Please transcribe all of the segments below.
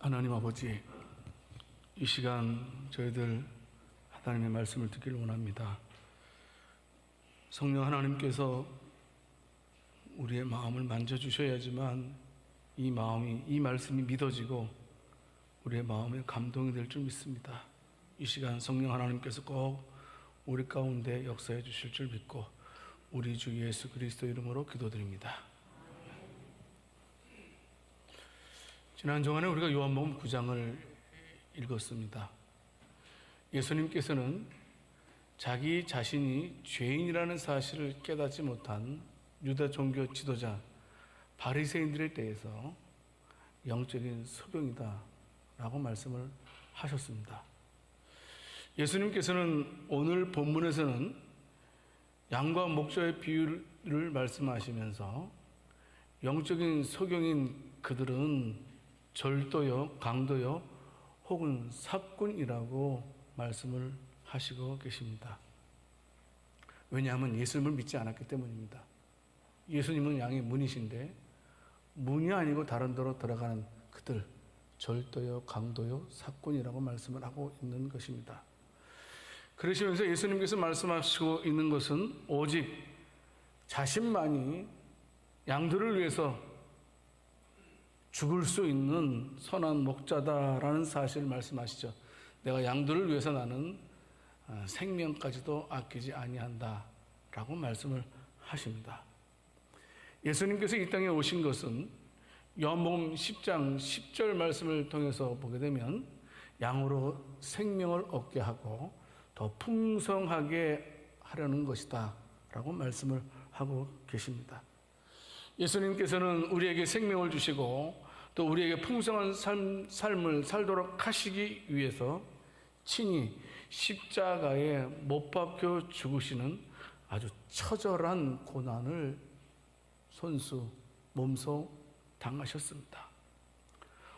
하나님 아버지, 이 시간 저희들 하나님의 말씀을 듣기를 원합니다. 성령 하나님께서 우리의 마음을 만져주셔야지만 이 말씀이 믿어지고 우리의 마음에 감동이 될 줄 믿습니다. 이 시간 성령 하나님께서 꼭 우리 가운데 역사해 주실 줄 믿고 우리 주 예수 그리스도 이름으로 기도드립니다. 지난 주간에 우리가 요한복음 9장을 읽었습니다. 예수님께서는 자기 자신이 죄인이라는 사실을 깨닫지 못한 유다 종교 지도자 바리새인들에 대해서 영적인 소경이다 라고 말씀을 하셨습니다. 예수님께서는 오늘 본문에서는 양과 목자의 비유를 말씀하시면서 영적인 소경인 그들은 절도요, 강도요, 혹은 사꾼이라고 말씀을 하시고 계십니다. 왜냐하면 예수님을 믿지 않았기 때문입니다. 예수님은 양의 문이신데 문이 아니고 다른 데로 들어가는 그들, 절도요, 강도요, 사꾼이라고 말씀을 하고 있는 것입니다. 그러시면서 예수님께서 말씀하시고 있는 것은 오직 자신만이 양들을 위해서 죽을 수 있는 선한 목자다라는 사실을 말씀하시죠. 내가 양들을 위해서 나는 생명까지도 아끼지 아니한다 라고 말씀을 하십니다. 예수님께서 이 땅에 오신 것은 요한복음 10장 10절 말씀을 통해서 보게 되면 양으로 생명을 얻게 하고 더 풍성하게 하려는 것이다 라고 말씀을 하고 계십니다. 예수님께서는 우리에게 생명을 주시고 또 우리에게 풍성한 삶을 살도록 하시기 위해서 친히 십자가에 못 박혀 죽으시는 아주 처절한 고난을 몸소 당하셨습니다.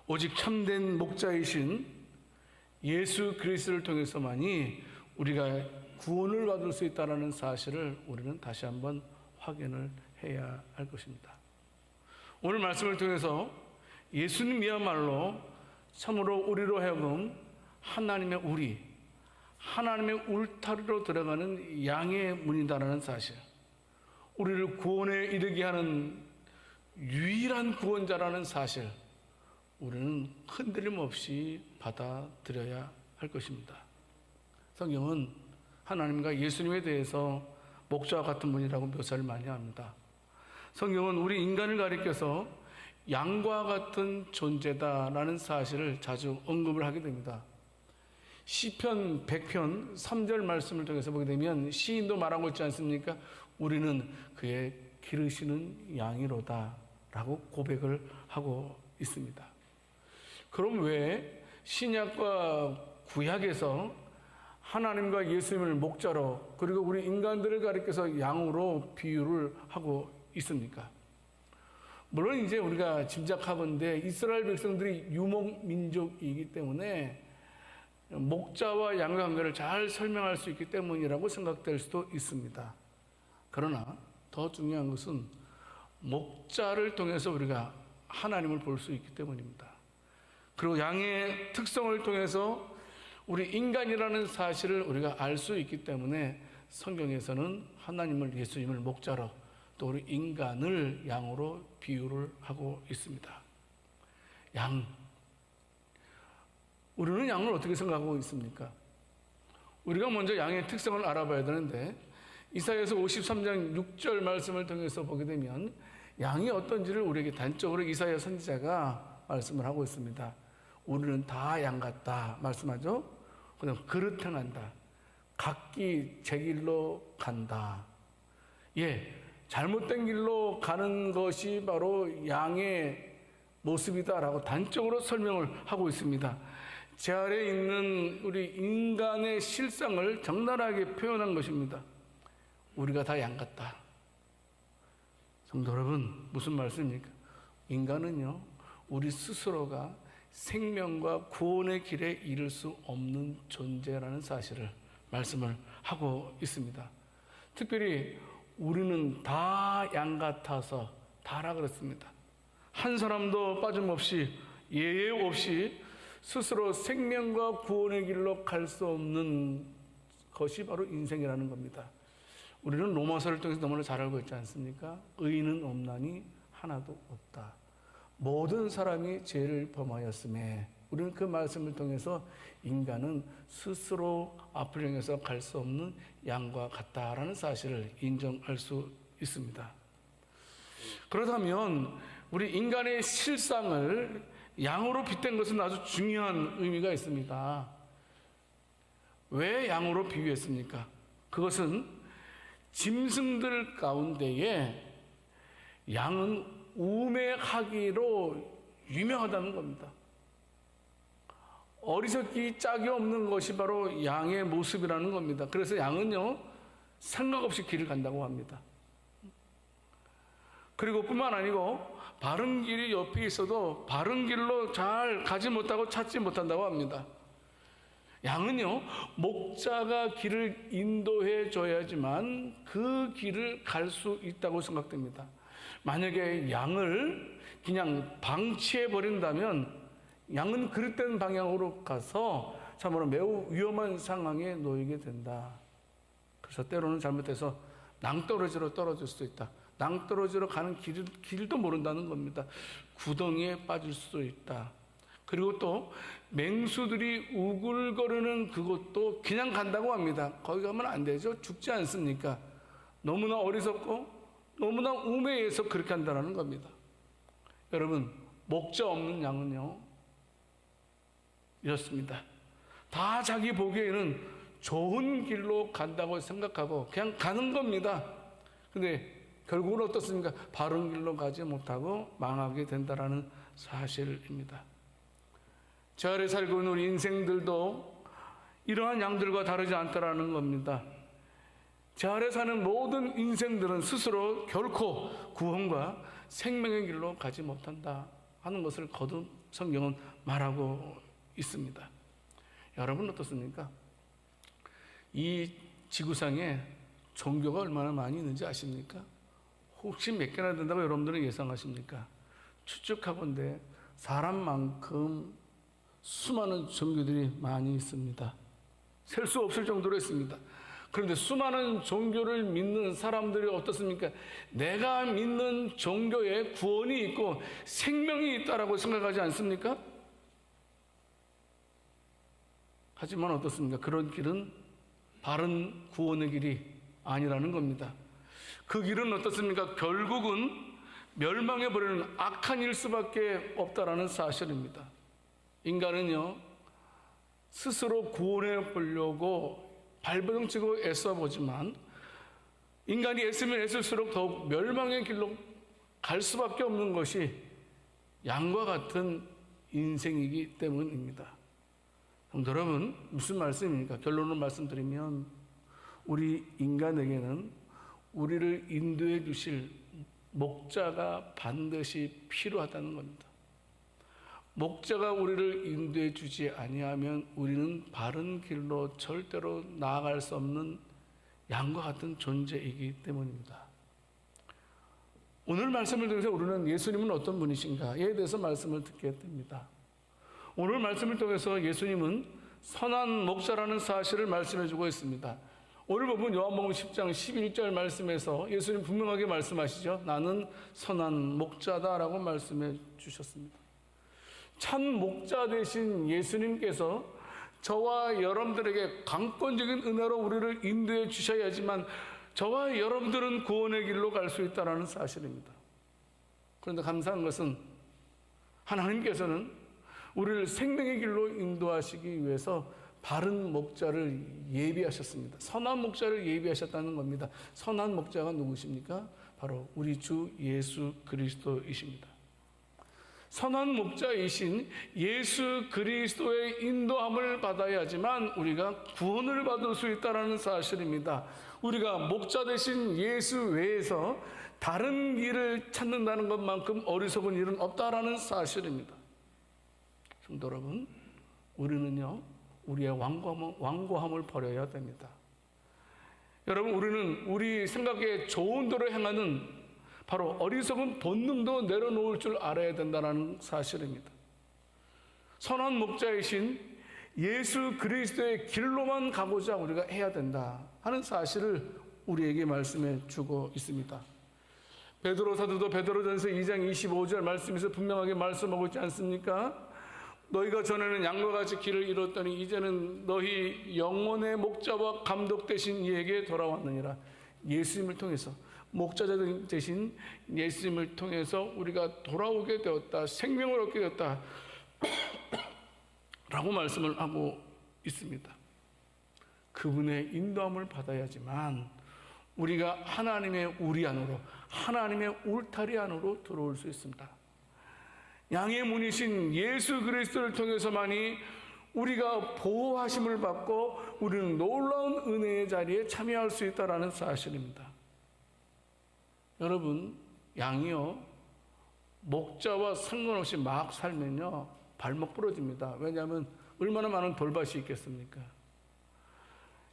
오직 참된 목자이신 예수 그리스도를 통해서만이 우리가 구원을 받을 수 있다는 사실을 우리는 다시 한번 확인을 해야 할 것입니다. 오늘 말씀을 통해서 예수님이야말로 참으로 우리로 하여금 하나님의 울타리로 들어가는 양의 문이다라는 사실, 우리를 구원에 이르게 하는 유일한 구원자라는 사실, 우리는 흔들림 없이 받아들여야 할 것입니다. 성경은 하나님과 예수님에 대해서 목자와 같은 분이라고 묘사를 많이 합니다. 성경은 우리 인간을 가리켜서 양과 같은 존재다라는 사실을 자주 언급을 하게 됩니다. 시편 100편 3절 말씀을 통해서 보게 되면 시인도 말하고 있지 않습니까? 우리는 그의 기르시는 양이로다 라고 고백을 하고 있습니다. 그럼 왜 신약과 구약에서 하나님과 예수님을 목자로 그리고 우리 인간들을 가리켜서 양으로 비유를 하고 있습니까? 물론 이제 우리가 짐작하건대 이스라엘 백성들이 유목민족이기 때문에 목자와 양의 관계를 잘 설명할 수 있기 때문이라고 생각될 수도 있습니다. 그러나 더 중요한 것은 목자를 통해서 우리가 하나님을 볼 수 있기 때문입니다. 그리고 양의 특성을 통해서 우리 인간이라는 사실을 우리가 알 수 있기 때문에 성경에서는 하나님을, 예수님을 목자로 또 우리 인간을 양으로 비유를 하고 있습니다. 우리는 양을 어떻게 생각하고 있습니까? 우리가 먼저 양의 특성을 알아봐야 되는데 이사야서 53장 6절 말씀을 통해서 보게 되면 양이 어떤지를 우리에게 단적으로 이사야 선지자가 말씀을 하고 있습니다. 우리는 다 양 같다 말씀하죠. 그냥 그릇 행한다. 각기 제 길로 간다. 잘못된 길로 가는 것이 바로 양의 모습이다라고 단적으로 설명을 하고 있습니다. 제 아래에 있는 우리 인간의 실상을 적나라하게 표현한 것입니다. 우리가 다 양 같다. 성도 여러분, 무슨 말씀입니까? 인간은요, 우리 스스로가 생명과 구원의 길에 이를 수 없는 존재라는 사실을 말씀을 하고 있습니다. 특별히 우리는 다 양 같아서 다라 그랬습니다. 한 사람도 빠짐없이 예외 없이 스스로 생명과 구원의 길로 갈 수 없는 것이 바로 인생이라는 겁니다. 우리는 로마서를 통해서 너무나 잘 알고 있지 않습니까? 의인은 없나니 하나도 없다. 모든 사람이 죄를 범하였음에, 우리는 그 말씀을 통해서 인간은 스스로 앞을 향해서 갈 수 없는 양과 같다라는 사실을 인정할 수 있습니다. 그렇다면 우리 인간의 실상을 양으로 빗댄 것은 아주 중요한 의미가 있습니다. 왜 양으로 비유했습니까? 그것은 짐승들 가운데에 양은 우매하기로 유명하다는 겁니다. 어리석기 짝이 없는 것이 바로 양의 모습이라는 겁니다. 그래서 양은요, 생각 없이 길을 간다고 합니다. 그리고 뿐만 아니고 바른 길이 옆에 있어도 바른 길로 잘 가지 못하고 찾지 못한다고 합니다. 양은요, 목자가 길을 인도해 줘야지만 그 길을 갈 수 있다고 생각됩니다. 만약에 양을 그냥 방치해 버린다면 양은 그릇된 방향으로 가서 참으로 매우 위험한 상황에 놓이게 된다. 그래서 때로는 잘못해서 낭떠러지로 떨어질 수도 있다. 낭떠러지로 가는 길도 모른다는 겁니다. 구덩이에 빠질 수도 있다. 그리고 또 맹수들이 우글거리는 그것도 그냥 간다고 합니다. 거기 가면 안 되죠. 죽지 않습니까? 너무나 어리석고 너무나 우매해서 그렇게 한다는 겁니다. 여러분, 목자 없는 양은요, 이렇습니다. 다 자기 보기에는 좋은 길로 간다고 생각하고 그냥 가는 겁니다. 근데 결국은 어떻습니까? 바른 길로 가지 못하고 망하게 된다는 사실입니다. 저 아래 살고 있는 우리 인생들도 이러한 양들과 다르지 않다라는 겁니다. 저 아래 사는 모든 인생들은 스스로 결코 구원과 생명의 길로 가지 못한다 하는 것을 거듭 성경은 말하고 있습니다. 여러분 어떻습니까? 이 지구상에 종교가 얼마나 많이 있는지 아십니까? 혹시 몇 개나 된다고 여러분들은 예상하십니까? 추측하건대 사람만큼 수많은 종교들이 많이 있습니다. 셀 수 없을 정도로 있습니다. 그런데 수많은 종교를 믿는 사람들이 어떻습니까? 내가 믿는 종교에 구원이 있고 생명이 있다라고 생각하지 않습니까? 하지만 어떻습니까? 그런 길은 바른 구원의 길이 아니라는 겁니다. 그 길은 어떻습니까? 결국은 멸망해버리는 악한 일 수밖에 없다라는 사실입니다. 인간은요, 스스로 구원해 보려고 발버둥치고 애써보지만 인간이 애쓰면 애쓸수록 더욱 멸망의 길로 갈 수밖에 없는 것이 양과 같은 인생이기 때문입니다. 여러분, 무슨 말씀입니까? 결론을 말씀드리면 우리 인간에게는 우리를 인도해 주실 목자가 반드시 필요하다는 겁니다. 목자가 우리를 인도해 주지 아니하면 우리는 바른 길로 절대로 나아갈 수 없는 양과 같은 존재이기 때문입니다. 오늘 말씀을 통해서 우리는 예수님은 어떤 분이신가에 대해서 말씀을 듣게 됩니다. 오늘 말씀을 통해서 예수님은 선한 목자라는 사실을 말씀해 주고 있습니다. 오늘 보면 요한복음 10장 11절 말씀에서 예수님 분명하게 말씀하시죠. 나는 선한 목자다라고 말씀해 주셨습니다. 참 목자 되신 예수님께서 저와 여러분들에게 강권적인 은혜로 우리를 인도해 주셔야지만 저와 여러분들은 구원의 길로 갈 수 있다는 사실입니다. 그런데 감사한 것은 하나님께서는 우리를 생명의 길로 인도하시기 위해서 바른 목자를 예비하셨습니다. 선한 목자를 예비하셨다는 겁니다. 선한 목자가 누구십니까? 바로 우리 주 예수 그리스도이십니다. 선한 목자이신 예수 그리스도의 인도함을 받아야지만 우리가 구원을 받을 수 있다는 사실입니다. 우리가 목자 되신 예수 외에서 다른 길을 찾는다는 것만큼 어리석은 일은 없다라는 사실입니다. 성도 여러분, 우리는요, 우리의 완고함을 버려야 됩니다. 여러분, 우리는 우리 생각에 좋은 대로 행하는 바로 어리석은 본능도 내려놓을 줄 알아야 된다는 사실입니다. 선한 목자이신 예수 그리스도의 길로만 가고자 우리가 해야 된다 하는 사실을 우리에게 말씀해 주고 있습니다. 베드로 사도도 베드로전서 2장 25절 말씀에서 분명하게 말씀하고 있지 않습니까? 너희가 전에는 양과 같이 길을 잃었더니 이제는 너희 영혼의 목자와 감독 되신 이에게 돌아왔느니라. 예수님을 통해서, 목자자 되신 예수님을 통해서 우리가 돌아오게 되었다, 생명을 얻게 되었다 라고 말씀을 하고 있습니다. 그분의 인도함을 받아야지만 우리가 하나님의 우리 안으로, 하나님의 울타리 안으로 들어올 수 있습니다. 양의 문이신 예수 그리스도를 통해서만이 우리가 보호하심을 받고 우리는 놀라운 은혜의 자리에 참여할 수 있다는 사실입니다. 여러분, 양이요, 목자와 상관없이 막 살면요 발목 부러집니다. 왜냐하면 얼마나 많은 돌밭이 있겠습니까?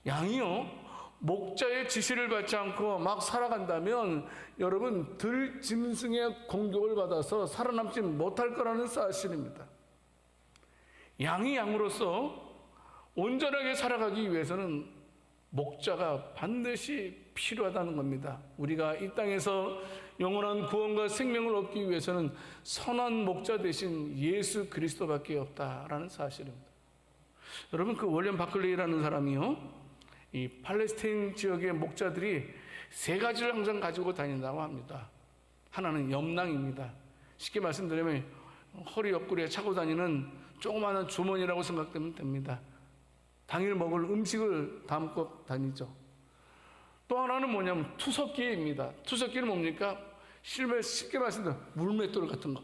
양이요, 목자의 지시를 받지 않고 막 살아간다면 여러분 들짐승의 공격을 받아서 살아남지 못할 거라는 사실입니다. 양이 양으로서 온전하게 살아가기 위해서는 목자가 반드시 필요하다는 겁니다. 우리가 이 땅에서 영원한 구원과 생명을 얻기 위해서는 선한 목자 대신 예수 그리스도밖에 없다라는 사실입니다. 여러분, 그 윌리엄 바클리라는 사람이요, 이 팔레스타인 지역의 목자들이 세 가지를 항상 가지고 다닌다고 합니다. 하나는 염낭입니다. 쉽게 말씀드리면 허리 옆구리에 차고 다니는 조그마한 주머니라고 생각되면 됩니다. 당일 먹을 음식을 담고 다니죠. 또 하나는 뭐냐면 투석기입니다. 투석기는 뭡니까? 쉽게 말씀드리면 물맷돌 같은 거.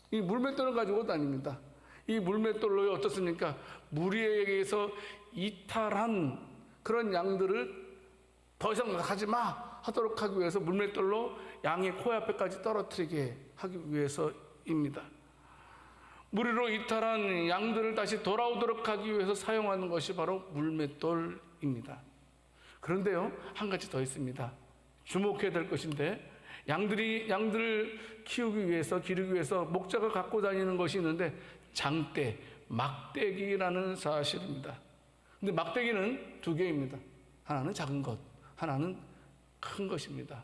이 물맷돌을 가지고 다닙니다. 이 물맷돌로 어떻습니까? 무리에게서 이탈한 그런 양들을 더 이상 가지 마 하도록 하기 위해서 물맷돌로 양의 코앞에까지 떨어뜨리게 하기 위해서입니다. 무리로 이탈한 양들을 다시 돌아오도록 하기 위해서 사용하는 것이 바로 물맷돌입니다. 그런데요, 한 가지 더 있습니다. 주목해야 될 것인데, 양들을 키우기 위해서, 기르기 위해서 목자가 갖고 다니는 것이 있는데 장대, 막대기라는 사실입니다. 근데 막대기는 두 개입니다. 하나는 작은 것, 하나는 큰 것입니다.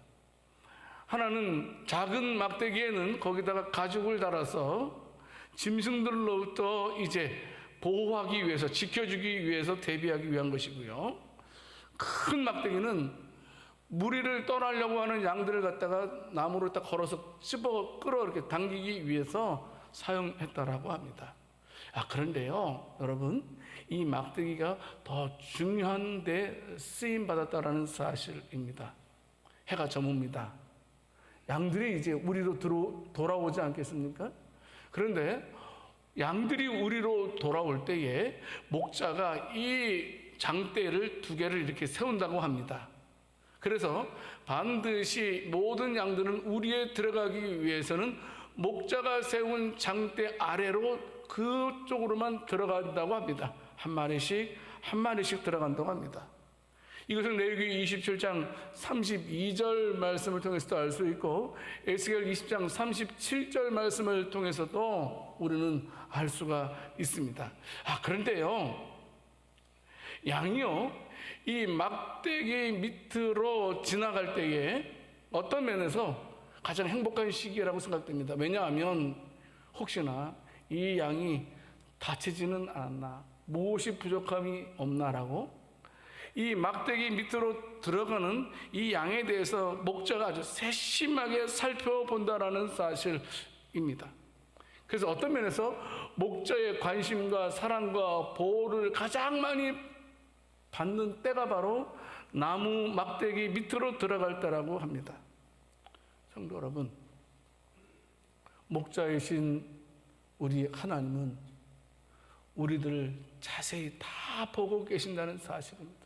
하나는 작은 막대기에는 거기다가 가죽을 달아서 짐승들로부터 이제 보호하기 위해서, 지켜주기 위해서 대비하기 위한 것이고요. 큰 막대기는 무리를 떠나려고 하는 양들을 갖다가 나무를 딱 걸어서 씹어 끌어 이렇게 당기기 위해서 사용했다라고 합니다. 그런데요, 여러분, 이 막대기가 더 중요한 데 쓰임 받았다라는 사실입니다. 해가 저뭅니다. 양들이 이제 우리로 돌아오지 않겠습니까? 그런데 양들이 우리로 돌아올 때에 목자가 이 장대를 두 개를 이렇게 세운다고 합니다. 그래서 반드시 모든 양들은 우리에 들어가기 위해서는 목자가 세운 장대 아래로 그쪽으로만 들어간다고 합니다. 한 마리씩 들어간다고 합니다. 이것은 레위기 27장 32절 말씀을 통해서도 알 수 있고 에스겔 20장 37절 말씀을 통해서도 우리는 알 수가 있습니다. 그런데요, 양이요, 이 막대기 밑으로 지나갈 때에 어떤 면에서 가장 행복한 시기라고 생각됩니다. 왜냐하면 혹시나 이 양이 다치지는 않았나, 무엇이 부족함이 없나라고 이 막대기 밑으로 들어가는 이 양에 대해서 목자가 아주 세심하게 살펴본다라는 사실입니다. 그래서 어떤 면에서 목자의 관심과 사랑과 보호를 가장 많이 받는 때가 바로 나무 막대기 밑으로 들어갈 때라고 합니다. 성도 여러분, 목자이신 우리 하나님은 우리들을 자세히 다 보고 계신다는 사실입니다.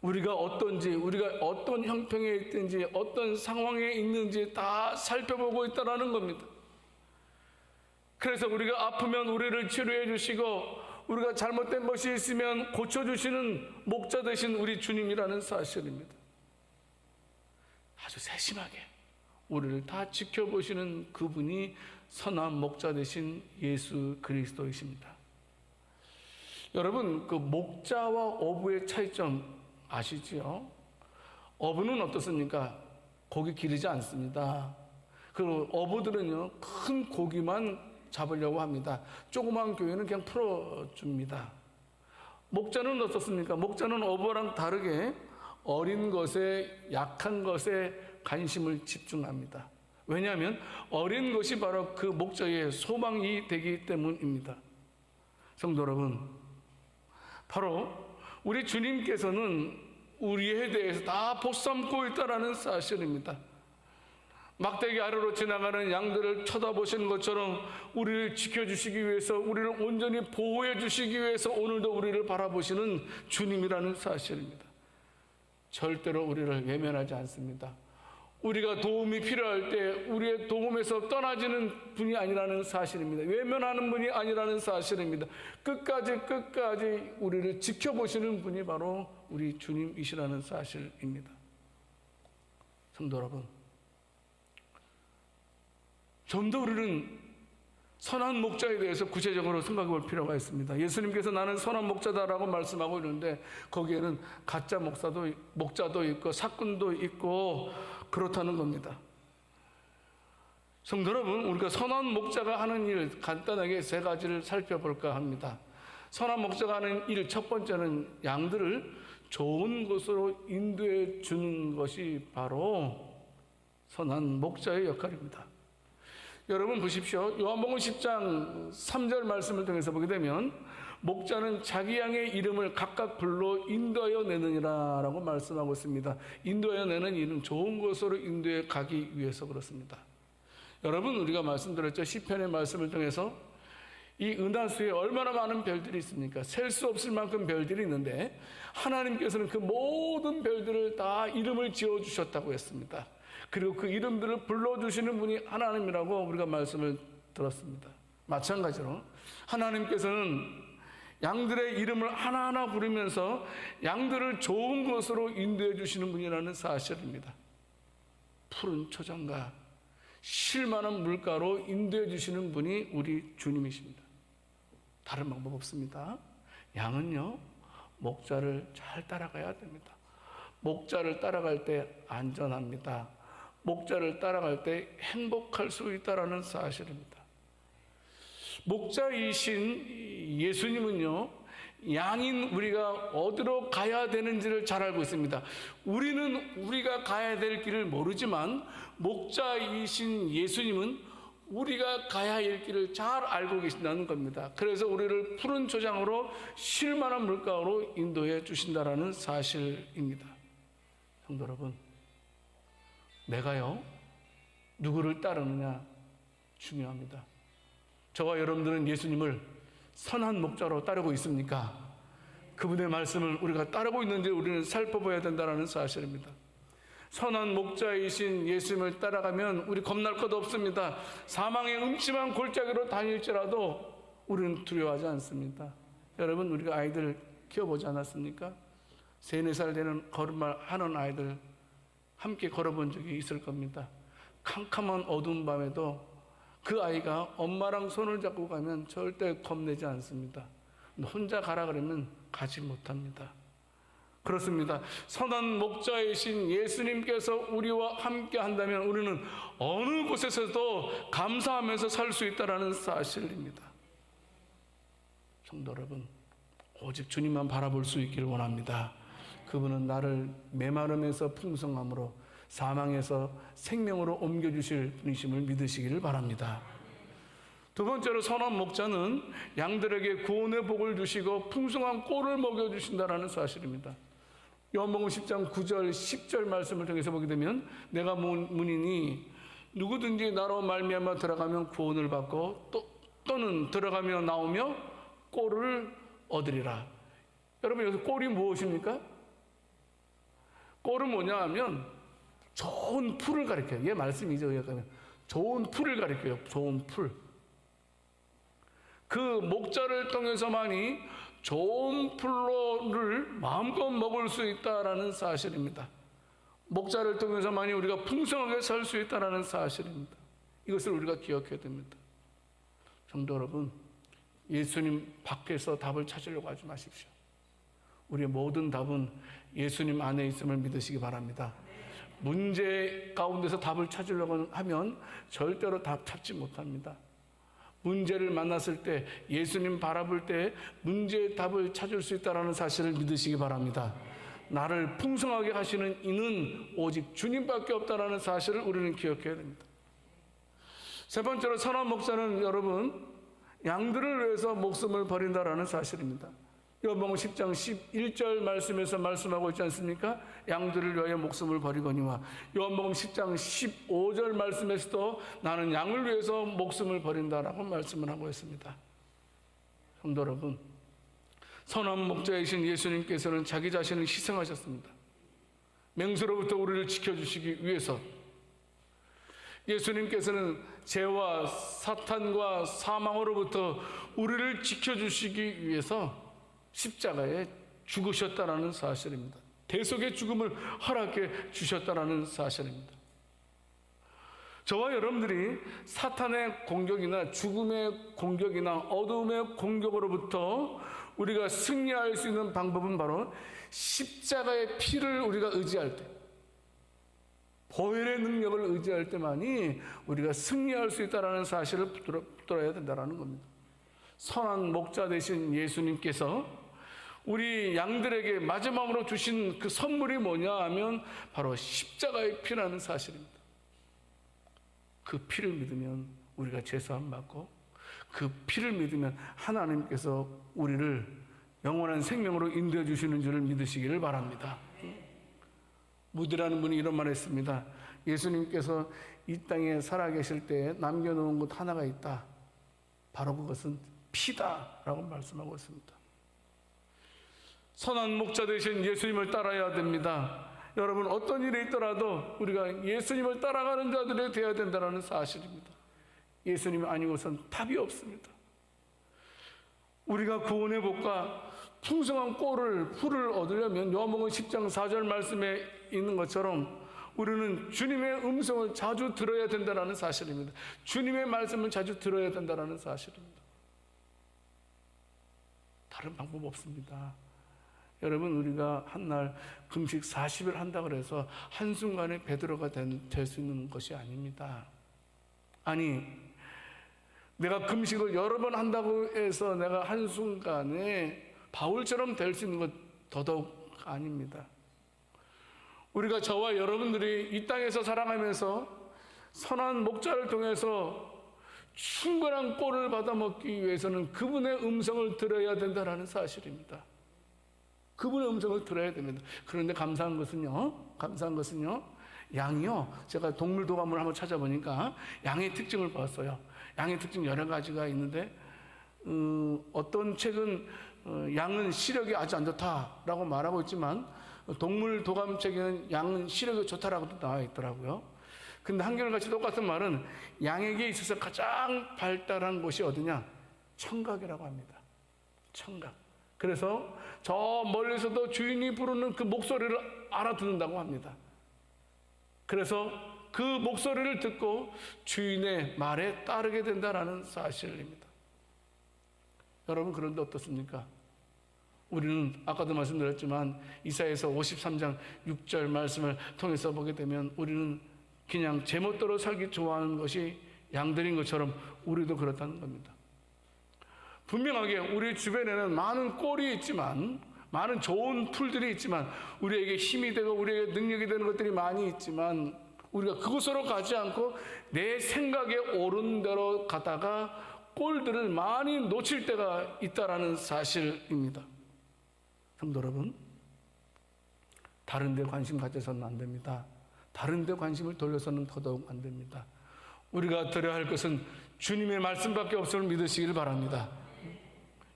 우리가 어떤지, 우리가 어떤 형편에 있든지, 어떤 상황에 있는지 다 살펴보고 있다는 겁니다. 그래서 우리가 아프면 우리를 치료해 주시고, 우리가 잘못된 것이 있으면 고쳐주시는 목자 되신 우리 주님이라는 사실입니다. 아주 세심하게 우리를 다 지켜보시는 그분이 선한 목자 되신 예수 그리스도이십니다. 여러분, 그 목자와 어부의 차이점 아시지요? 어부는 어떻습니까? 고기 기르지 않습니다. 그리고 어부들은요, 큰 고기만 잡으려고 합니다. 조그만 교회는 그냥 풀어줍니다. 목자는 어떻습니까? 목자는 어부랑 다르게 어린 것에, 약한 것에 관심을 집중합니다. 왜냐하면 어린 것이 바로 그 목자의 소망이 되기 때문입니다. 성도 여러분, 바로 우리 주님께서는 우리에 대해서 다 보쌈고 있다는 사실입니다. 막대기 아래로 지나가는 양들을 쳐다보시는 것처럼 우리를 지켜주시기 위해서, 우리를 온전히 보호해 주시기 위해서 오늘도 우리를 바라보시는 주님이라는 사실입니다. 절대로 우리를 외면하지 않습니다. 우리가 도움이 필요할 때 우리의 도움에서 떠나지는 분이 아니라는 사실입니다. 외면하는 분이 아니라는 사실입니다. 끝까지 우리를 지켜보시는 분이 바로 우리 주님이시라는 사실입니다. 성도 여러분, 좀 더 우리는 선한 목자에 대해서 구체적으로 생각해 볼 필요가 있습니다. 예수님께서 나는 선한 목자다라고 말씀하고 있는데 거기에는 가짜 목자도 있고 사꾼도 있고 그렇다는 겁니다. 성도 여러분, 우리가 선한 목자가 하는 일 간단하게 세 가지를 살펴볼까 합니다. 선한 목자가 하는 일 첫 번째는 양들을 좋은 곳으로 인도해 주는 것이 바로 선한 목자의 역할입니다. 여러분 보십시오. 요한복음 10장 3절 말씀을 통해서 보게 되면 목자는 자기 양의 이름을 각각 불러 인도하여 내느니라 라고 말씀하고 있습니다. 인도하여 내는 일은 좋은 곳으로 인도해 가기 위해서 그렇습니다. 여러분, 우리가 말씀드렸죠. 시편의 말씀을 통해서 이 은하수에 얼마나 많은 별들이 있습니까? 셀 수 없을 만큼 별들이 있는데 하나님께서는 그 모든 별들을 다 이름을 지어주셨다고 했습니다. 그리고 그 이름들을 불러주시는 분이 하나님이라고 우리가 말씀을 들었습니다. 마찬가지로 하나님께서는 양들의 이름을 하나하나 부르면서 양들을 좋은 곳으로 인도해 주시는 분이라는 사실입니다. 푸른 초장과 쉴만한 물가로 인도해 주시는 분이 우리 주님이십니다. 다른 방법 없습니다. 양은요, 목자를 잘 따라가야 됩니다. 목자를 따라갈 때 안전합니다. 목자를 따라갈 때 행복할 수 있다는 사실입니다. 목자이신 예수님은요, 양인 우리가 어디로 가야 되는지를 잘 알고 있습니다. 우리는 우리가 가야 될 길을 모르지만 목자이신 예수님은 우리가 가야 할 길을 잘 알고 계신다는 겁니다. 그래서 우리를 푸른 초장으로 쉴만한 물가로 인도해 주신다는 사실입니다. 성도 여러분, 내가요, 누구를 따르느냐 중요합니다. 저와 여러분들은 예수님을 선한 목자로 따르고 있습니까? 그분의 말씀을 우리가 따르고 있는지 우리는 살펴봐야 된다는 사실입니다. 선한 목자이신 예수님을 따라가면 우리 겁날 것 없습니다. 사망의 음침한 골짜기로 다닐지라도 우리는 두려워하지 않습니다. 여러분, 우리가 아이들 키워보지 않았습니까? 3, 4살 되는 걸음마 하는 아이들 함께 걸어본 적이 있을 겁니다. 캄캄한 어두운 밤에도 그 아이가 엄마랑 손을 잡고 가면 절대 겁내지 않습니다. 혼자 가라 그러면 가지 못합니다. 그렇습니다. 선한 목자이신 예수님께서 우리와 함께 한다면 우리는 어느 곳에서도 감사하면서 살 수 있다는 사실입니다. 성도 여러분, 오직 주님만 바라볼 수 있기를 원합니다. 그분은 나를 메마름에서 풍성함으로 사망에서 생명으로 옮겨주실 분이심을 믿으시기를 바랍니다. 두 번째로 선한 목자는 양들에게 구원의 복을 주시고 풍성한 꼴을 먹여주신다는 사실입니다. 요한복음 10장 9절 10절 말씀을 통해서 보게 되면 내가 문이니 누구든지 나로 말미암아 들어가면 구원을 받고 또는 들어가며 나오며 꼴을 얻으리라. 여러분, 여기서 꼴이 무엇입니까? 꼴은 뭐냐 하면 좋은 풀을 가리켜요. 얘 말씀이죠. 좋은 풀을 가리켜요. 좋은 풀. 그 목자를 통해서만이 좋은 풀로를 마음껏 먹을 수 있다라는 사실입니다. 목자를 통해서만이 우리가 풍성하게 살 수 있다라는 사실입니다. 이것을 우리가 기억해야 됩니다. 성도 여러분, 예수님 밖에서 답을 찾으려고 하지 마십시오. 우리의 모든 답은 예수님 안에 있음을 믿으시기 바랍니다. 문제 가운데서 답을 찾으려고 하면 절대로 답 찾지 못합니다. 문제를 만났을 때, 예수님 바라볼 때 문제의 답을 찾을 수 있다는 사실을 믿으시기 바랍니다. 나를 풍성하게 하시는 이는 오직 주님밖에 없다는 사실을 우리는 기억해야 됩니다. 세 번째로, 선한 목자는 여러분, 양들을 위해서 목숨을 버린다라는 사실입니다. 요한복음 10장 11절 말씀에서 말씀하고 있지 않습니까? 양들을 위하여 목숨을 버리거니와. 요한복음 10장 15절 말씀에서도 나는 양을 위해서 목숨을 버린다라고 말씀을 하고 있습니다. 성도 여러분, 선한 목자이신 예수님께서는 자기 자신을 희생하셨습니다. 맹수로부터 우리를 지켜주시기 위해서. 예수님께서는 죄와 사탄과 사망으로부터 우리를 지켜주시기 위해서 십자가에 죽으셨다라는 사실입니다. 대속의 죽음을 허락해 주셨다라는 사실입니다. 저와 여러분들이 사탄의 공격이나 죽음의 공격이나 어둠의 공격으로부터 우리가 승리할 수 있는 방법은 바로 십자가의 피를 우리가 의지할 때, 보혈의 능력을 의지할 때만이 우리가 승리할 수 있다는 사실을 붙들어야 된다는 겁니다. 선한 목자 되신 예수님께서 우리 양들에게 마지막으로 주신 그 선물이 뭐냐 하면 바로 십자가의 피라는 사실입니다. 그 피를 믿으면 우리가 죄사함 받고, 그 피를 믿으면 하나님께서 우리를 영원한 생명으로 인도해 주시는 줄을 믿으시기를 바랍니다. 무디라는 분이 이런 말을 했습니다. 예수님께서 이 땅에 살아계실 때 남겨놓은 것 하나가 있다. 바로 그것은 피다라고 말씀하고 있습니다. 선한 목자 되신 예수님을 따라야 됩니다. 여러분, 어떤 일이 있더라도 우리가 예수님을 따라가는 자들이 되어야 된다는 사실입니다. 예수님이 아니고선 답이 없습니다. 우리가 구원의 복과 풍성한 꼴을 풀을 얻으려면 요한복음 10장 4절 말씀에 있는 것처럼 우리는 주님의 음성을 자주 들어야 된다는 사실입니다. 주님의 말씀을 자주 들어야 된다는 사실입니다. 다른 방법 없습니다. 여러분, 우리가 한날 금식 40일 한다고 해서 한순간에 베드로가 될 수 있는 것이 아닙니다. 아니, 내가 금식을 여러 번 한다고 해서 내가 한순간에 바울처럼 될 수 있는 것 더더욱 아닙니다. 우리가, 저와 여러분들이 이 땅에서 살아가면서 선한 목자를 통해서 충분한 꼴을 받아먹기 위해서는 그분의 음성을 들어야 된다는 사실입니다. 그분의 음성을 들어야 됩니다. 그런데 감사한 것은요, 양이요, 제가 동물 도감을 한번 찾아보니까 양의 특징을 봤어요. 양의 특징 여러 가지가 있는데, 어떤 책은 양은 시력이 아주 안 좋다라고 말하고 있지만, 동물 도감 책에는 양은 시력이 좋다라고도 나와 있더라고요. 근데 한결같이 똑같은 말은 양에게 있어서 가장 발달한 곳이 어디냐? 청각이라고 합니다. 청각. 그래서 저 멀리서도 주인이 부르는 그 목소리를 알아듣는다고 합니다. 그래서 그 목소리를 듣고 주인의 말에 따르게 된다는 사실입니다. 여러분, 그런데 어떻습니까? 우리는 아까도 말씀드렸지만 이사야서 53장 6절 말씀을 통해서 보게 되면 우리는 그냥 제멋대로 살기 좋아하는 것이 양들인 것처럼 우리도 그렇다는 겁니다. 분명하게 우리 주변에는 많은 꼴이 있지만, 많은 좋은 툴들이 있지만, 우리에게 힘이 되고 우리에게 능력이 되는 것들이 많이 있지만, 우리가 그곳으로 가지 않고 내 생각에 옳은 대로 가다가 꼴들을 많이 놓칠 때가 있다라는 사실입니다. 성도 여러분, 다른 데 관심 가져서는 안 됩니다. 다른 데 관심을 돌려서는 더더욱 안 됩니다. 우리가 드려야 할 것은 주님의 말씀밖에 없음을 믿으시길 바랍니다.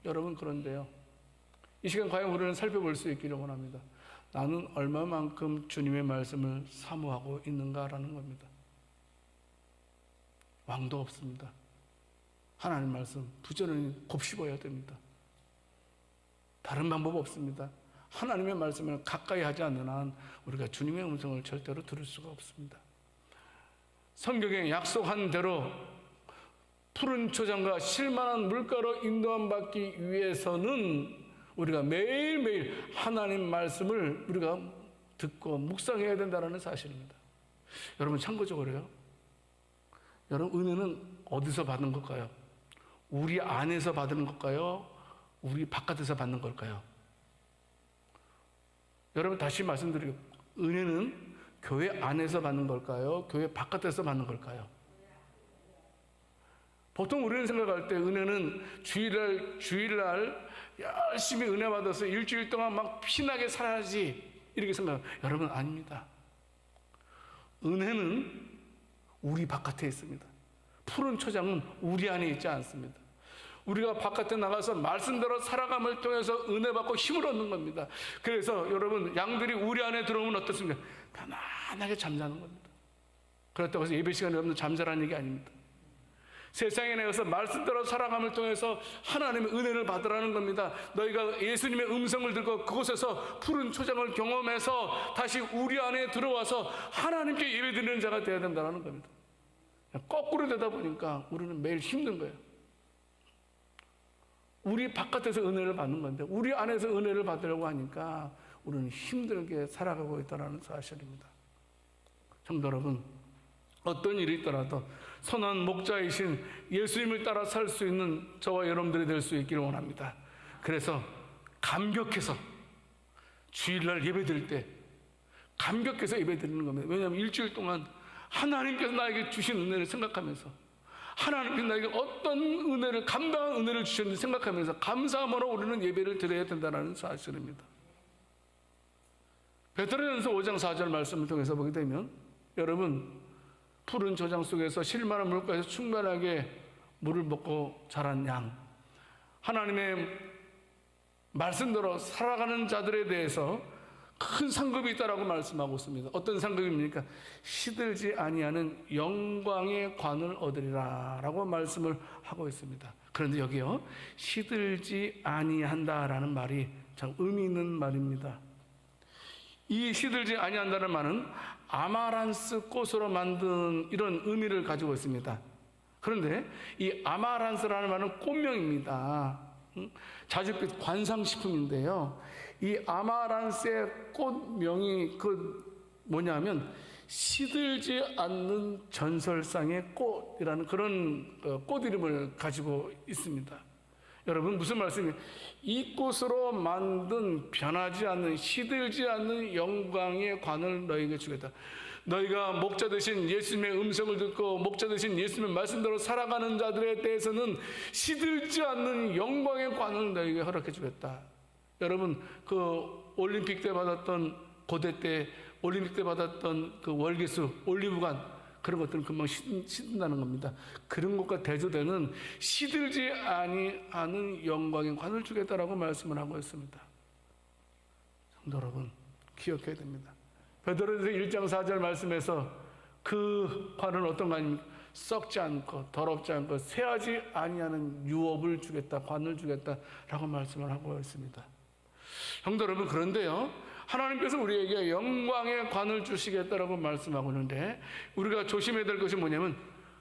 여러분, 그런데요, 이 시간 과연 우리는 살펴볼 수 있기를 원합니다. 나는 얼마만큼 주님의 말씀을 사모하고 있는가라는 겁니다. 왕도 없습니다. 하나님 말씀 부지런히 곱씹어야 됩니다. 다른 방법 없습니다. 하나님의 말씀을 가까이 하지 않는 한 우리가 주님의 음성을 절대로 들을 수가 없습니다. 성경에 약속한 대로 푸른 초장과 쉴만한 물가로 인도함 받기 위해서는 우리가 매일매일 하나님 말씀을 우리가 듣고 묵상해야 된다는 사실입니다. 여러분 참고적으로요, 여러분 은혜는 어디서 받는 걸까요? 우리 안에서 받는 걸까요? 우리 바깥에서 받는 걸까요? 여러분 다시 말씀드리고, 은혜는 교회 안에서 받는 걸까요? 교회 바깥에서 받는 걸까요? 보통 우리는 생각할 때 은혜는 주일날 열심히 은혜 받아서 일주일 동안 막 피나게 살아야지 이렇게 생각해요. 여러분 아닙니다. 은혜는 우리 바깥에 있습니다. 푸른 초장은 우리 안에 있지 않습니다. 우리가 바깥에 나가서 말씀대로 살아감을 통해서 은혜 받고 힘을 얻는 겁니다. 그래서 여러분 양들이 우리 안에 들어오면 어떻습니까? 편안하게 잠자는 겁니다. 그렇다고 해서 예배 시간에 없는 잠자라는 얘기 아닙니다. 세상에 나가서 말씀대로 살아감을 통해서 하나님의 은혜를 받으라는 겁니다. 너희가 예수님의 음성을 듣고 그곳에서 푸른 초장을 경험해서 다시 우리 안에 들어와서 하나님께 예배드리는 자가 되어야 된다는 겁니다. 거꾸로 되다 보니까 우리는 매일 힘든 거예요. 우리 바깥에서 은혜를 받는 건데 우리 안에서 은혜를 받으려고 하니까 우리는 힘들게 살아가고 있다는 사실입니다. 성도 여러분, 어떤 일이 있더라도 선한 목자이신 예수님을 따라 살 수 있는 저와 여러분들이 될 수 있기를 원합니다. 그래서 감격해서 주일날 예배드릴 때 감격해서 예배드리는 겁니다. 왜냐하면 일주일 동안 하나님께서 나에게 주신 은혜를 생각하면서, 하나님께서 나에게 어떤 은혜를, 감당한 은혜를 주셨는지 생각하면서 감사함으로 우리는 예배를 드려야 된다는 사실입니다. 베드로전서 5장 4절 말씀을 통해서 보게 되면, 여러분 푸른 초장 속에서 쉴만한 물가에서 충만하게 물을 먹고 자란 양, 하나님의 말씀대로 살아가는 자들에 대해서 큰 상급이 있다라고 말씀하고 있습니다. 어떤 상급입니까? 시들지 아니하는 영광의 관을 얻으리라 라고 말씀을 하고 있습니다. 그런데 여기요, 시들지 아니한다라는 말이 참 의미 있는 말입니다. 이 시들지 아니한다는 말은 아마란스 꽃으로 만든 이런 의미를 가지고 있습니다. 그런데 이 아마란스라는 말은 꽃명입니다. 자주빛 관상식품인데요, 이 아마란스의 꽃명이 뭐냐면 시들지 않는 전설상의 꽃이라는 그런 꽃 이름을 가지고 있습니다. 여러분 무슨 말씀이에요? 이 꽃으로 만든 변하지 않는, 시들지 않는 영광의 관을 너희에게 주겠다. 너희가 목자 되신 예수님의 음성을 듣고 목자 되신 예수님의 말씀대로 살아가는 자들에 대해서는 시들지 않는 영광의 관을 너희에게 허락해 주겠다. 여러분 그 올림픽 때 받았던, 고대 때 올림픽 때 받았던 그 월계수, 올리브관, 그런 것들은 금방 시든다는 겁니다. 그런 것과 대조되는 시들지 아니하는 영광의 관을 주겠다라고 말씀을 하고 있습니다. 성도 여러분 기억해야 됩니다. 베드로전서 1장 4절 말씀에서 그 관은 어떤 관입니까? 썩지 않고 더럽지 않고 쇠하지 아니하는 유업을 주겠다, 관을 주겠다라고 말씀을 하고 있습니다. 성도 여러분, 그런데요, 하나님께서 우리에게 영광의 관을 주시겠다라고 말씀하고 있는데 우리가 조심해야 될 것이 뭐냐면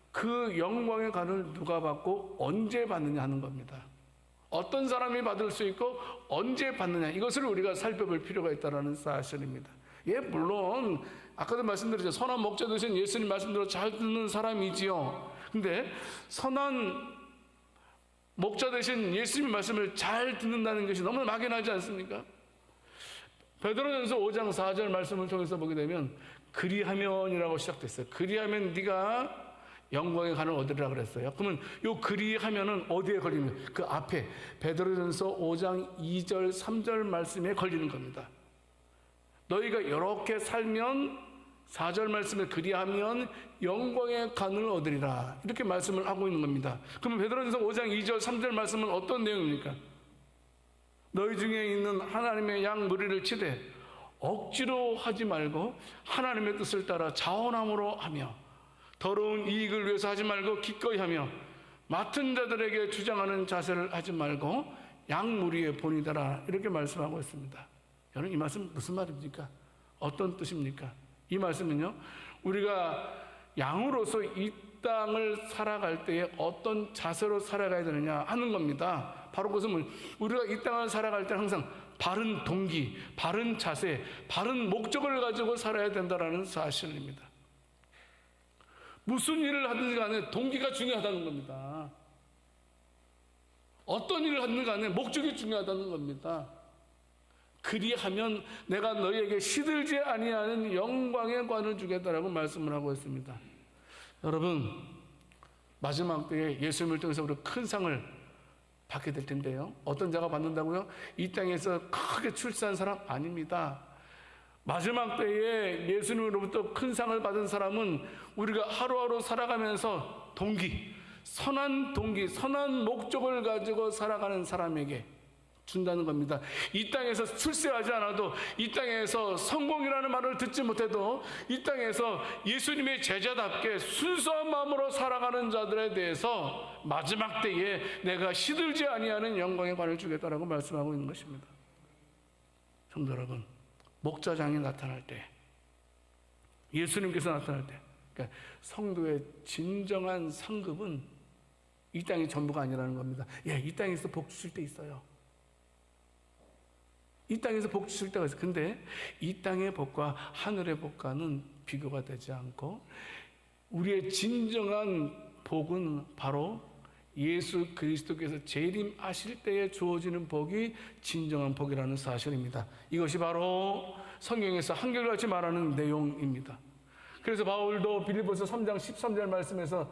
그 영광의 관을 누가 받고 언제 받느냐 하는 겁니다. 어떤 사람이 받을 수 있고 언제 받느냐, 이것을 우리가 살펴볼 필요가 있다는 사실입니다. 예, 물론 아까도 말씀드렸죠. 선한 목자 되신 예수님 말씀대로 잘 듣는 사람이지요. 근데 선한 목자 되신 예수님 말씀을 잘 듣는다는 것이 너무나 막연하지 않습니까? 베드로전서 5장 4절 말씀을 통해서 보게 되면 그리하면이라고 시작됐어요. 그리하면 네가 영광의 관을 얻으리라 그랬어요. 그러면 요 그리하면은 어디에 걸리면 그 앞에 베드로전서 5장 2절 3절 말씀에 걸리는 겁니다. 너희가 이렇게 살면 4절 말씀에 그리하면 영광의 관을 얻으리라, 이렇게 말씀을 하고 있는 겁니다. 그러면 베드로전서 5장 2절 3절 말씀은 어떤 내용입니까? 너희 중에 있는 하나님의 양 무리를 치되 억지로 하지 말고 하나님의 뜻을 따라 자원함으로 하며 더러운 이익을 위해서 하지 말고 기꺼이 하며 맡은 자들에게 주장하는 자세를 하지 말고 양 무리의 본이다라, 이렇게 말씀하고 있습니다. 여러분 이 말씀 무슨 말입니까? 어떤 뜻입니까? 이 말씀은요, 우리가 양으로서 이 땅을 살아갈 때에 어떤 자세로 살아가야 되느냐 하는 겁니다. 바로 그것은 우리가 이 땅을 살아갈 때 항상 바른 동기, 바른 자세, 바른 목적을 가지고 살아야 된다는 사실입니다. 무슨 일을 하든지 간에 동기가 중요하다는 겁니다. 어떤 일을 하든지 간에 목적이 중요하다는 겁니다. 그리하면 내가 너희에게 시들지 아니하는 영광의 관을 주겠다라고 말씀을 하고 있습니다. 여러분, 마지막 때에 예수님을 통해서 우리가 큰 상을 받게 될 텐데요. 어떤 자가 받는다고요? 이 땅에서 크게 출세한 사람 아닙니다. 마지막 때에 예수님으로부터 큰 상을 받은 사람은 우리가 하루하루 살아가면서 동기, 선한 동기, 선한 목적을 가지고 살아가는 사람에게 준다는 겁니다. 이 땅에서 출세하지 않아도, 이 땅에서 성공이라는 말을 듣지 못해도, 이 땅에서 예수님의 제자답게 순수한 마음으로 살아가는 자들에 대해서 마지막 때에 내가 시들지 아니하는 영광의 관을 주겠다라고 말씀하고 있는 것입니다. 성도 여러분, 목자장이 나타날 때, 예수님께서 나타날 때, 그러니까 성도의 진정한 상급은 이 땅이 전부가 아니라는 겁니다. 예, 이 땅에서 복 주실 때 있어요. 이 땅에서 복 주실 때가 있어요. 근데 이 땅의 복과 하늘의 복과는 비교가 되지 않고, 우리의 진정한 복은 바로 예수 그리스도께서 재림하실 때에 주어지는 복이 진정한 복이라는 사실입니다. 이것이 바로 성경에서 한결같이 말하는 내용입니다. 그래서 바울도 빌립보서 3장 13절 말씀에서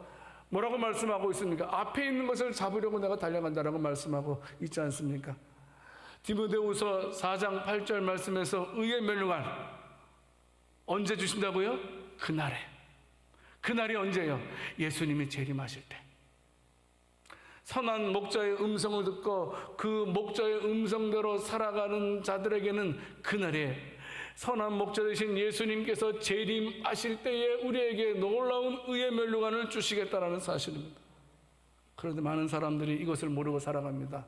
뭐라고 말씀하고 있습니까? 앞에 있는 것을 잡으려고 내가 달려간다라고 말씀하고 있지 않습니까? 디모데후서 4장 8절 말씀에서 의의 멸류관 언제 주신다고요? 그날에. 그날이 언제요? 예수님이 재림하실 때. 선한 목자의 음성을 듣고 그 목자의 음성대로 살아가는 자들에게는 그날에 선한 목자 되신 예수님께서 재림하실 때에 우리에게 놀라운 의의 멸류관을 주시겠다라는 사실입니다. 그런데 많은 사람들이 이것을 모르고 살아갑니다.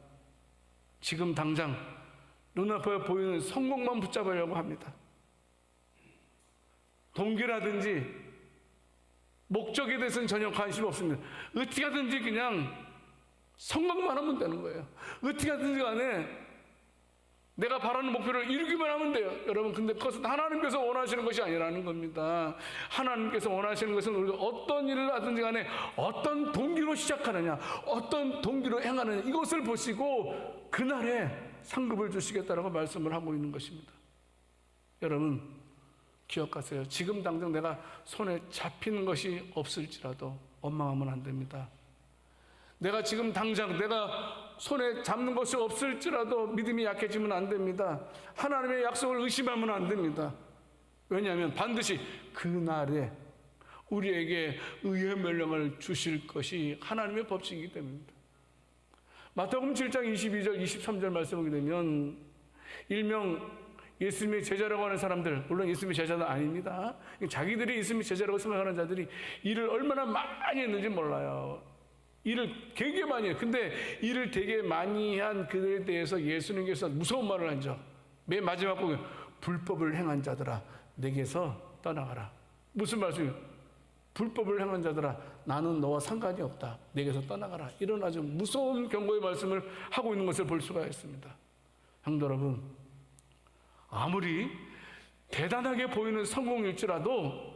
지금 당장 눈앞에 보이는 성공만 붙잡으려고 합니다. 동기라든지 목적에 대해서는 전혀 관심 없습니다. 어떻게 하든지 그냥 성공만 하면 되는 거예요. 어떻게 하든지 간에 내가 바라는 목표를 이루기만 하면 돼요. 여러분, 근데 그것은 하나님께서 원하시는 것이 아니라는 겁니다. 하나님께서 원하시는 것은 우리가 어떤 일을 하든지 간에 어떤 동기로 시작하느냐, 어떤 동기로 행하느냐, 이것을 보시고 그날에 상급을 주시겠다라고 말씀을 하고 있는 것입니다. 여러분, 기억하세요. 지금 당장 내가 손에 잡히는 것이 없을지라도 원망하면 안 됩니다. 내가 지금 당장 내가 손에 잡는 것이 없을지라도 믿음이 약해지면 안 됩니다. 하나님의 약속을 의심하면 안 됩니다. 왜냐하면 반드시 그날에 우리에게 의의 멸령을 주실 것이 하나님의 법칙이기 때문입니다. 마태복음 7장 22절 23절 말씀 보게 되면 일명 예수님의 제자라고 하는 사람들, 물론 예수님의 제자는 아닙니다. 자기들이 예수님의 제자라고 생각하는 자들이 일을 얼마나 많이 했는지 몰라요. 일을 되게 많이 해요. 근데 일을 되게 많이 한 그들에 대해서 예수님께서 무서운 말을 하죠. 맨 마지막 보면 불법을 행한 자들아 내게서 떠나가라. 무슨 말씀이에요? 불법을 행한 자들아 나는 너와 상관이 없다. 내게서 떠나가라. 이런 아주 무서운 경고의 말씀을 하고 있는 것을 볼 수가 있습니다. 성도 여러분, 아무리 대단하게 보이는 성공일지라도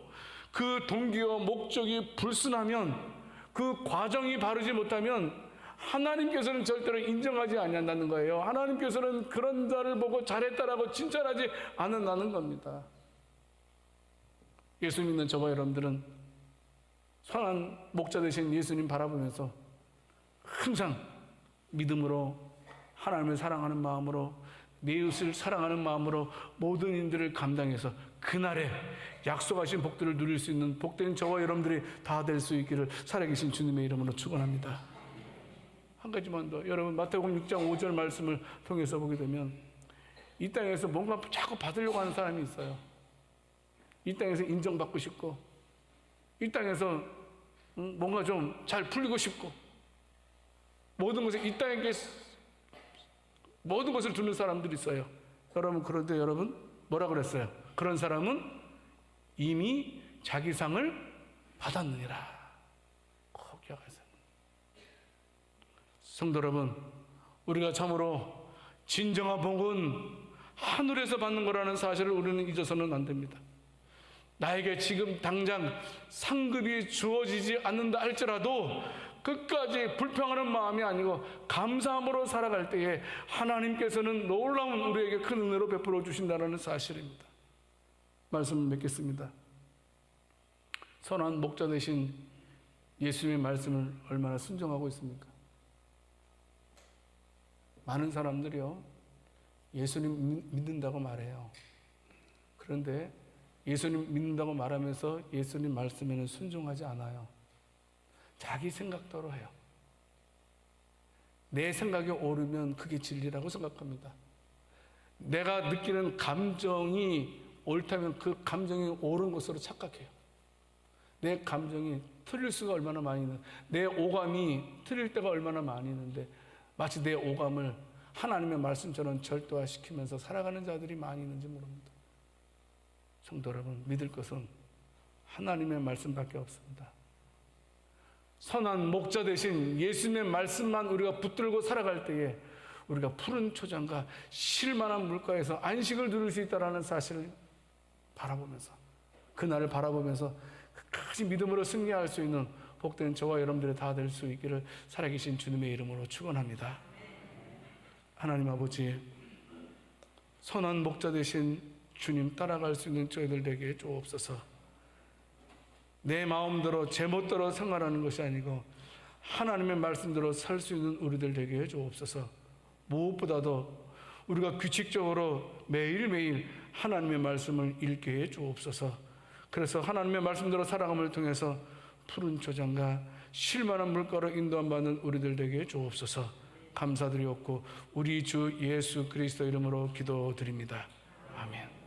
그 동기와 목적이 불순하면, 그 과정이 바르지 못하면 하나님께서는 절대로 인정하지 않는다는 거예요. 하나님께서는 그런 자를 보고 잘했다라고 칭찬하지 않는다는 겁니다. 예수 믿는 저와 여러분들은 선한 목자 되신 예수님 바라보면서 항상 믿음으로, 하나님을 사랑하는 마음으로, 내 이웃을 사랑하는 마음으로 모든 일들을 감당해서 그날에 약속하신 복들을 누릴 수 있는 복된 저와 여러분들이 다 될 수 있기를 살아계신 주님의 이름으로 축원합니다. 한 가지만 더, 여러분 마태복음 6장 5절 말씀을 통해서 보게 되면 이 땅에서 뭔가 자꾸 받으려고 하는 사람이 있어요. 이 땅에서 인정받고 싶고, 이 땅에서 뭔가 좀 잘 풀리고 싶고, 모든 것을 이 땅에 모든 것을 두는 사람들이 있어요. 여러분, 그런데 여러분 뭐라 그랬어요? 그런 사람은 이미 자기 상을 받았느니라. 바뀌어가세요. 성도 여러분, 우리가 참으로 진정한 복은 하늘에서 받는 거라는 사실을 우리는 잊어서는 안 됩니다. 나에게 지금 당장 상급이 주어지지 않는다 할지라도 끝까지 불평하는 마음이 아니고 감사함으로 살아갈 때에 하나님께서는 놀라운 우리에게 큰 은혜로 베풀어 주신다는 사실입니다. 말씀을 맺겠습니다. 선한 목자 되신 예수님의 말씀을 얼마나 순종하고 있습니까? 많은 사람들이요, 예수님 믿는다고 말해요. 그런데 예수님 믿는다고 말하면서 예수님 말씀에는 순종하지 않아요. 자기 생각대로 해요. 내 생각이 옳으면 그게 진리라고 생각합니다. 내가 느끼는 감정이 옳다면 그 감정이 옳은 것으로 착각해요. 내 감정이 틀릴 수가 얼마나 많이 있는데, 내 오감이 틀릴 때가 얼마나 많이 있는데 마치 내 오감을 하나님의 말씀처럼 절도화시키면서 살아가는 자들이 많이 있는지 모릅니다. 성도 여러분, 믿을 것은 하나님의 말씀밖에 없습니다. 선한 목자 대신 예수님의 말씀만 우리가 붙들고 살아갈 때에 우리가 푸른 초장과 쉴만한 물가에서 안식을 누릴 수 있다는 사실을 바라보면서, 그날을 바라보면서 끝까지 믿음으로 승리할 수 있는 복된 저와 여러분들이 다 될 수 있기를 살아계신 주님의 이름으로 축원합니다. 하나님 아버지, 선한 목자 되신 주님 따라갈 수 있는 저희들 되게 주옵소서. 내 마음대로 제멋대로 생활하는 것이 아니고 하나님의 말씀대로 살 수 있는 우리들 되게 주옵소서. 무엇보다도 우리가 규칙적으로 매일매일 하나님의 말씀을 읽게 해 주옵소서. 그래서 하나님의 말씀대로 살아감을 통해서 푸른 초장과 쉴만한 물가로 인도함받는 우리들 되게 주옵소서. 감사드리옵고 우리 주 예수 그리스도 이름으로 기도드립니다. 아멘.